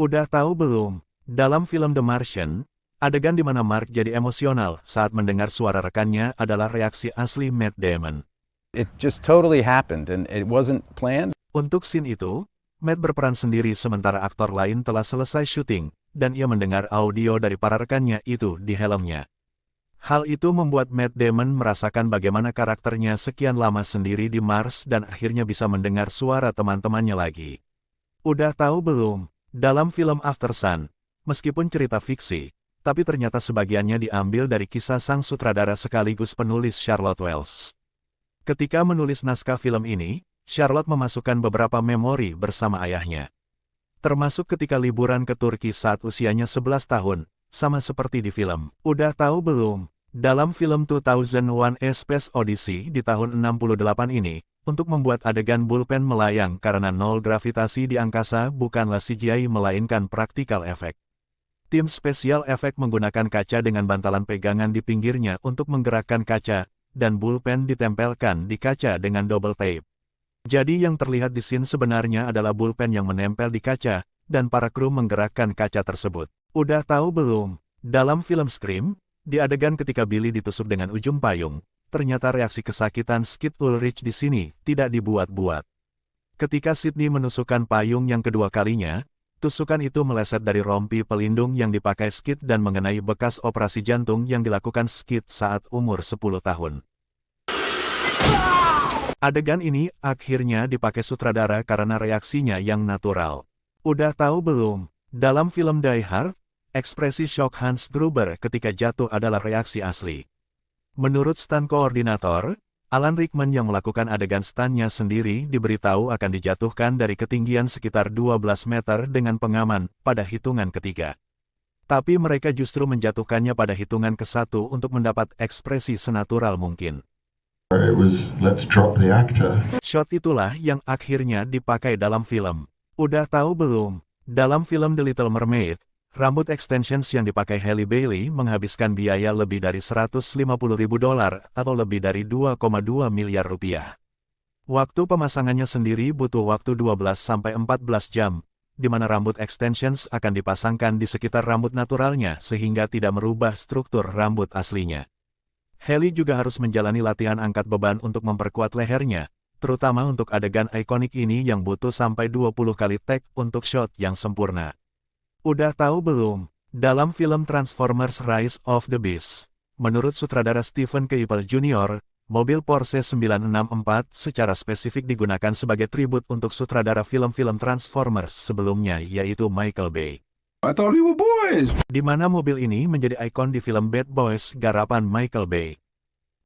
Udah tahu belum? Dalam film The Martian, adegan di mana Mark jadi emosional saat mendengar suara rekannya adalah reaksi asli Matt Damon. It just totally happened and it wasn't planned. Untuk scene itu, Matt berperan sendiri sementara aktor lain telah selesai syuting, dan ia mendengar audio dari para rekannya itu di helmnya. Hal itu membuat Matt Damon merasakan bagaimana karakternya sekian lama sendiri di Mars dan akhirnya bisa mendengar suara teman-temannya lagi. Udah tahu belum? Dalam film After Sun, meskipun cerita fiksi, tapi ternyata sebagiannya diambil dari kisah sang sutradara sekaligus penulis Charlotte Wells. Ketika menulis naskah film ini, Charlotte memasukkan beberapa memori bersama ayahnya. Termasuk ketika liburan ke Turki saat usianya 11 tahun, sama seperti di film. Udah tahu belum? Dalam film 2001: A Space Odyssey di tahun 68 ini, untuk membuat adegan bullpen melayang karena nol gravitasi di angkasa bukanlah CGI melainkan praktikal efek. Tim spesial efek menggunakan kaca dengan bantalan pegangan di pinggirnya untuk menggerakkan kaca, dan bullpen ditempelkan di kaca dengan double tape. Jadi yang terlihat di scene sebenarnya adalah bullpen yang menempel di kaca, dan para kru menggerakkan kaca tersebut. Udah tahu belum? Dalam film Scream, di adegan ketika Billy ditusuk dengan ujung payung, ternyata reaksi kesakitan Skid Ulrich di sini tidak dibuat-buat. Ketika Sidney menusukkan payung yang kedua kalinya, tusukan itu meleset dari rompi pelindung yang dipakai Skid dan mengenai bekas operasi jantung yang dilakukan Skid saat umur 10 tahun. Adegan ini akhirnya dipakai sutradara karena reaksinya yang natural. Udah tahu belum? Dalam film Die Hard, ekspresi shock Hans Gruber ketika jatuh adalah reaksi asli. Menurut stunt koordinator, Alan Rickman yang melakukan adegan stuntnya sendiri diberitahu akan dijatuhkan dari ketinggian sekitar 12 meter dengan pengaman pada hitungan ketiga. Tapi mereka justru menjatuhkannya pada hitungan ke-1 untuk mendapat ekspresi senatural mungkin. It was, let's drop the actor. Shot itulah yang akhirnya dipakai dalam film. Udah tahu belum? Dalam film The Little Mermaid, rambut extensions yang dipakai Halle Bailey menghabiskan biaya lebih dari $150.000 atau lebih dari 2,2 miliar rupiah. Waktu pemasangannya sendiri butuh waktu 12-14 jam, di mana rambut extensions akan dipasangkan di sekitar rambut naturalnya sehingga tidak merubah struktur rambut aslinya. Halle juga harus menjalani latihan angkat beban untuk memperkuat lehernya, terutama untuk adegan ikonik ini yang butuh sampai 20 kali take untuk shot yang sempurna. Udah tahu belum? Dalam film Transformers Rise of the Beasts, menurut sutradara Steven Caple Jr., mobil Porsche 964 secara spesifik digunakan sebagai tribut untuk sutradara film-film Transformers sebelumnya yaitu Michael Bay. I thought we were boys. Di mana mobil ini menjadi ikon di film Bad Boys garapan Michael Bay.